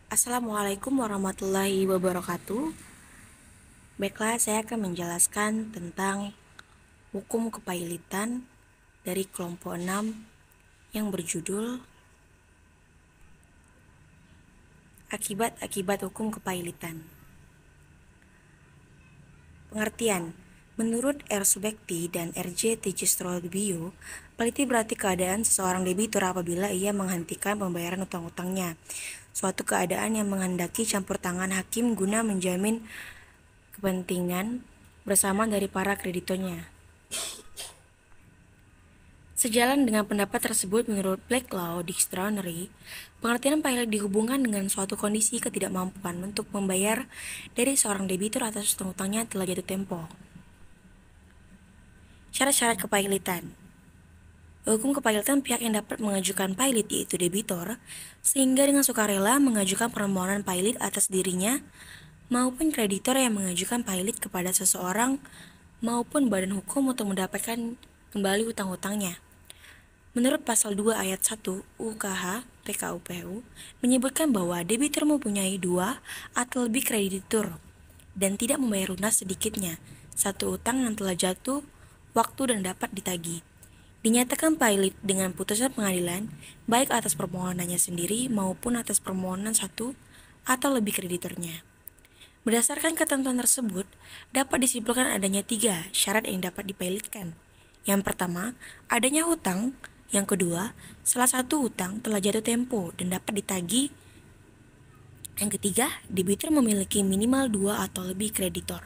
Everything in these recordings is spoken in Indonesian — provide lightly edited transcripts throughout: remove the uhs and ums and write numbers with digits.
Assalamualaikum warahmatullahi wabarakatuh. Baiklah, saya akan menjelaskan tentang hukum kepailitan dari kelompok 6 yang berjudul Akibat-akibat hukum kepailitan. Pengertian: menurut R. Subekti dan R.J. Tejisrodibio, peliti berarti keadaan seseorang debitur apabila ia menghentikan pembayaran utang-utangnya, suatu keadaan yang menghendaki campur tangan hakim guna menjamin kepentingan bersama dari para kreditornya. Sejalan dengan pendapat tersebut, menurut Blacklow Dictionary, pengertian pailit dihubungkan dengan suatu kondisi ketidakmampuan untuk membayar dari seorang debitur atas utang-utangnya telah jatuh tempo. Syarat-syarat kepailitan. Hukum kepailitan pihak yang dapat mengajukan pailit yaitu debitor, sehingga dengan sukarela mengajukan permohonan pailit atas dirinya, maupun kreditor yang mengajukan pailit kepada seseorang maupun badan hukum untuk mendapatkan kembali hutang-hutangnya. Menurut pasal 2 ayat 1 UKH PKUPU menyebutkan bahwa debitur mempunyai 2 atau lebih kreditur dan tidak membayar lunas sedikitnya satu utang yang telah jatuh waktu dan dapat ditagih. Dinyatakan pailit dengan putusan pengadilan baik atas permohonannya sendiri maupun atas permohonan satu atau lebih krediturnya. Berdasarkan ketentuan tersebut, dapat disimpulkan adanya 3 syarat yang dapat dipailitkan. Yang pertama, adanya hutang. Yang kedua, salah satu hutang telah jatuh tempo dan dapat ditagih. Yang ketiga, debitur memiliki minimal 2 atau lebih kreditor.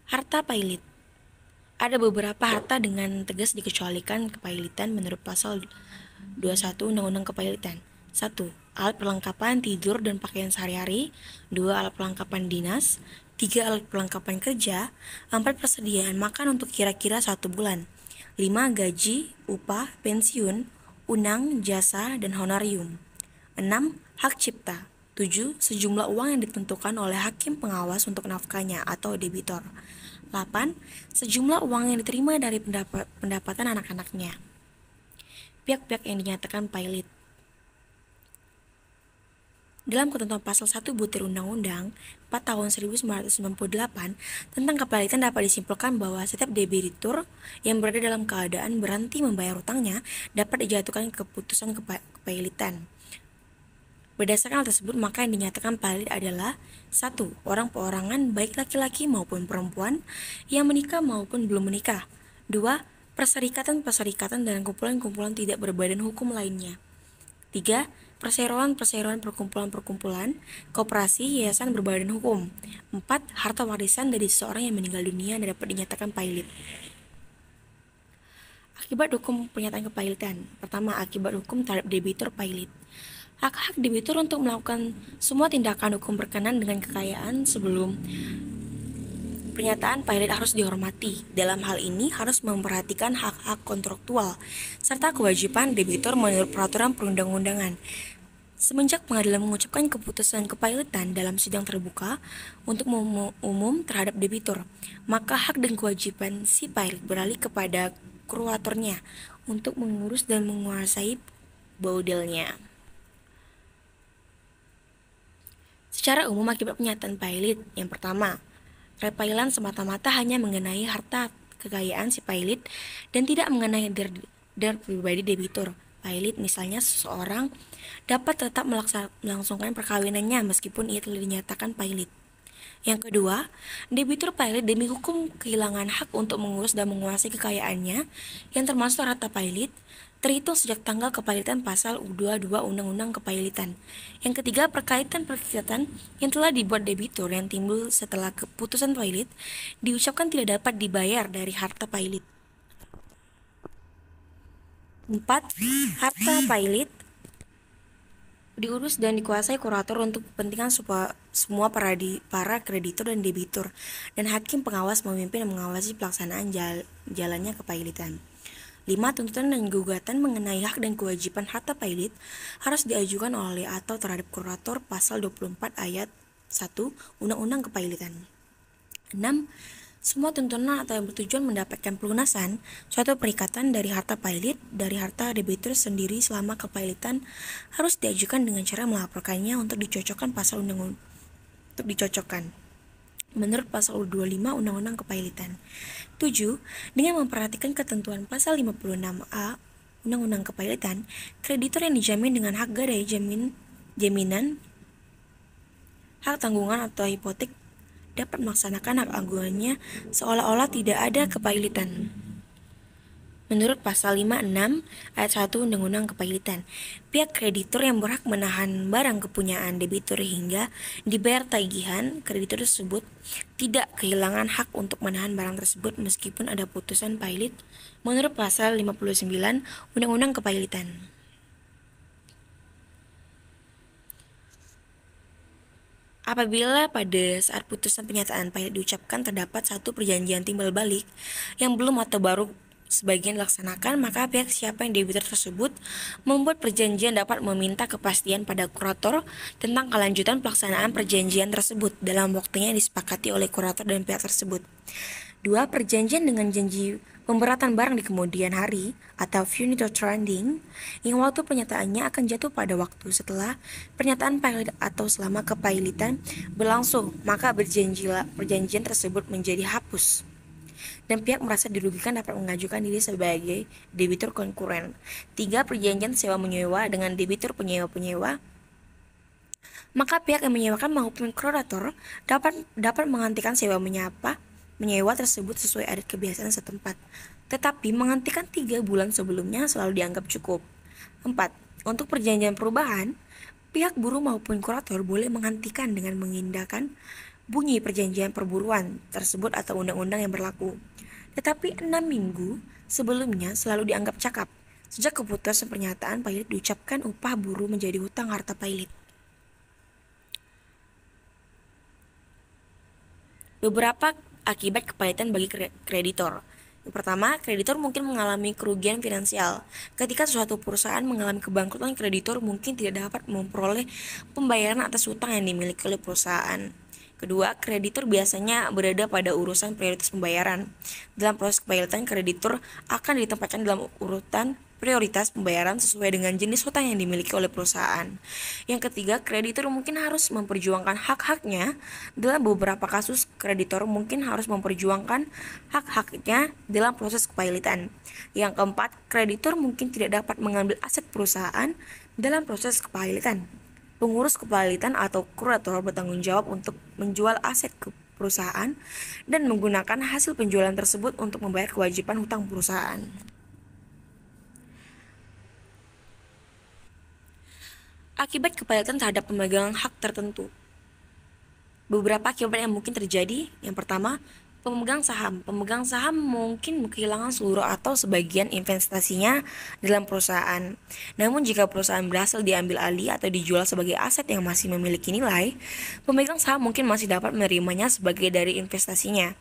Harta pailit. Ada beberapa harta dengan tegas dikecualikan kepailitan menurut pasal 21 Undang-Undang Kepailitan. 1. Alat perlengkapan tidur dan pakaian sehari-hari. 2. Alat perlengkapan dinas. 3. Alat perlengkapan kerja. 4. Persediaan makan untuk kira-kira 1 bulan. 5. Gaji, upah, pensiun, unang, jasa, dan honorium. 6. Hak cipta. 7. Sejumlah uang yang ditentukan oleh hakim pengawas untuk nafkahnya atau debitor. 8. Sejumlah uang yang diterima dari pendapatan anak-anaknya. Pihak-pihak yang dinyatakan pailit. Dalam ketentuan pasal 1 butir Undang-Undang 4 tahun 1998 tentang kepailitan dapat disimpulkan bahwa setiap debitur yang berada dalam keadaan berhenti membayar hutangnya dapat dijatuhkan keputusan kepailitan. Berdasarkan hal tersebut, maka yang dinyatakan pailit adalah 1. Orang perorangan baik laki-laki maupun perempuan yang menikah maupun belum menikah. 2. Perserikatan-perserikatan dan kumpulan-kumpulan tidak berbadan hukum lainnya. 3. Perseroan-perseroan, perkumpulan-perkumpulan, koperasi, yayasan berbadan hukum. 4. Harta warisan dari seseorang yang meninggal dunia dan dapat dinyatakan pailit. Akibat hukum pernyataan kepailitan. Pertama, akibat hukum terhadap debitur pailit. Hak-hak debitur untuk melakukan semua tindakan hukum berkenaan dengan kekayaan sebelum pernyataan pailit harus dihormati. Dalam hal ini harus memperhatikan hak-hak kontraktual serta kewajiban debitur menurut peraturan perundang-undangan. Semenjak pengadilan mengucapkan keputusan kepailitan dalam sidang terbuka untuk umum terhadap debitur, maka hak dan kewajiban si pailit beralih kepada kuratornya untuk mengurus dan menguasai baudelnya. Secara umum akibat pernyataan pailit, yang pertama, repailan semata-mata hanya mengenai harta kekayaan si pailit dan tidak mengenai der pribadi debitur. Pailit misalnya seseorang dapat tetap melangsungkan perkawinannya meskipun ia telah dinyatakan pailit. Yang kedua, debitur pailit demi hukum kehilangan hak untuk mengurus dan menguasai kekayaannya yang termasuk harta pailit terhitung sejak tanggal kepailitan pasal 22 Undang-Undang Kepailitan. Yang ketiga, perkaitan yang telah dibuat debitur yang timbul setelah keputusan pailit diucapkan tidak dapat dibayar dari harta pailit. 4. Harta pailit diurus dan dikuasai kurator untuk kepentingan semua para kreditur dan debitur, dan hakim pengawas memimpin dan mengawasi pelaksanaan jalannya kepailitan. 5. Tuntutan dan gugatan mengenai hak dan kewajiban harta pailit harus diajukan oleh atau terhadap kurator pasal 24 ayat 1 Undang-Undang Kepailitan. 6. Semua tuntunan atau yang bertujuan mendapatkan pelunasan suatu perikatan dari harta pilot dari harta debitur sendiri selama kepailitan harus diajukan dengan cara melaporkannya untuk dicocokkan pasal menurut pasal 25 Undang-Undang Kepailitan. 7. Dengan memperhatikan ketentuan pasal 56A Undang-Undang Kepailitan, kreditor yang dijamin dengan hak gadai jaminan, hak tanggungan atau hipotek dapat melaksanakan hak tanggungannya seolah-olah tidak ada kepailitan. Menurut pasal 56 ayat 1 Undang-Undang Kepailitan, pihak kreditor yang berhak menahan barang kepunyaan debitur hingga dibayar tagihan kreditor tersebut tidak kehilangan hak untuk menahan barang tersebut meskipun ada putusan pailit menurut pasal 59 Undang-Undang Kepailitan. Apabila pada saat putusan penyataan pailit diucapkan terdapat satu perjanjian timbal balik yang belum atau baru sebagian dilaksanakan, maka pihak siapa yang debitur tersebut membuat perjanjian dapat meminta kepastian pada kurator tentang kelanjutan pelaksanaan perjanjian tersebut dalam waktunya yang disepakati oleh kurator dan pihak tersebut. 2. Perjanjian dengan janji pemberatan barang di kemudian hari atau finito trading yang waktu pernyataannya akan jatuh pada waktu setelah pernyataan pailit atau selama kepailitan berlangsung, maka perjanjian tersebut menjadi hapus dan pihak merasa dirugikan dapat mengajukan diri sebagai debitur konkuren. 3. Perjanjian sewa menyewa dengan debitur penyewa-penyewa, maka pihak yang menyewakan maupun kurator dapat menghentikan sewa menyewa tersebut sesuai adat kebiasaan setempat, tetapi menghentikan 3 bulan sebelumnya selalu dianggap cukup. 4. Untuk perjanjian perubahan, pihak buruh maupun kurator boleh menghentikan dengan mengindahkan bunyi perjanjian perburuan tersebut atau undang-undang yang berlaku. Tetapi 6 minggu sebelumnya selalu dianggap cakap sejak keputusan pernyataan pailit diucapkan upah buruh menjadi hutang harta pailit. Beberapa akibat kepailitan bagi kreditor. Yang pertama, kreditor mungkin mengalami kerugian finansial. Ketika suatu perusahaan mengalami kebangkrutan, kreditor mungkin tidak dapat memperoleh pembayaran atas hutang yang dimiliki oleh perusahaan. Kedua, kreditor biasanya berada pada urusan prioritas pembayaran. Dalam proses kepailitan, kreditor akan ditempatkan dalam urutan prioritas pembayaran sesuai dengan jenis hutang yang dimiliki oleh perusahaan. Yang ketiga, kreditor mungkin harus memperjuangkan hak-haknya. Dalam beberapa kasus, kreditor mungkin harus memperjuangkan hak-haknya dalam proses kepailitan. Yang keempat, kreditor mungkin tidak dapat mengambil aset perusahaan dalam proses kepailitan. Pengurus kepailitan atau kurator bertanggung jawab untuk menjual aset ke perusahaan dan menggunakan hasil penjualan tersebut untuk membayar kewajiban hutang perusahaan. Akibat kepailitan terhadap pemegang hak tertentu. Beberapa akibat yang mungkin terjadi. Yang pertama, pemegang saham mungkin kehilangan seluruh atau sebagian investasinya dalam perusahaan. Namun jika perusahaan berhasil diambil alih atau dijual sebagai aset yang masih memiliki nilai, pemegang saham mungkin masih dapat menerimanya sebagai dari investasinya.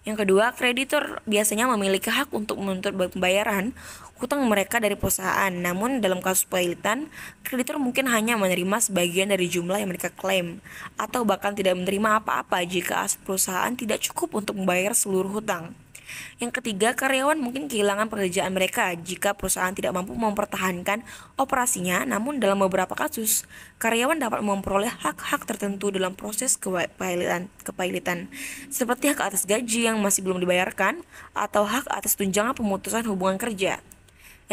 Yang kedua, kreditor biasanya memiliki hak untuk menuntut pembayaran hutang mereka dari perusahaan. Namun dalam kasus pailitan, kreditor mungkin hanya menerima sebagian dari jumlah yang mereka klaim, atau bahkan tidak menerima apa-apa jika aset perusahaan tidak cukup untuk membayar seluruh hutang. Yang ketiga, karyawan mungkin kehilangan pekerjaan mereka jika perusahaan tidak mampu mempertahankan operasinya. Namun dalam beberapa kasus, karyawan dapat memperoleh hak-hak tertentu dalam proses kepailitan, seperti hak atas gaji yang masih belum dibayarkan atau hak atas tunjangan pemutusan hubungan kerja.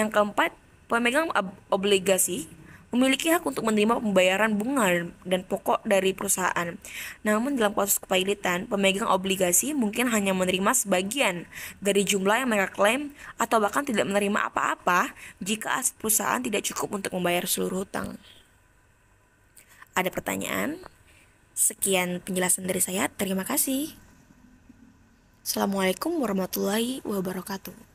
Yang keempat, pemegang obligasi memiliki hak untuk menerima pembayaran bunga dan pokok dari perusahaan. Namun dalam kasus kepailitan, pemegang obligasi mungkin hanya menerima sebagian dari jumlah yang mereka klaim atau bahkan tidak menerima apa-apa jika aset perusahaan tidak cukup untuk membayar seluruh hutang. Ada pertanyaan? Sekian penjelasan dari saya. Terima kasih. Assalamualaikum warahmatullahi wabarakatuh.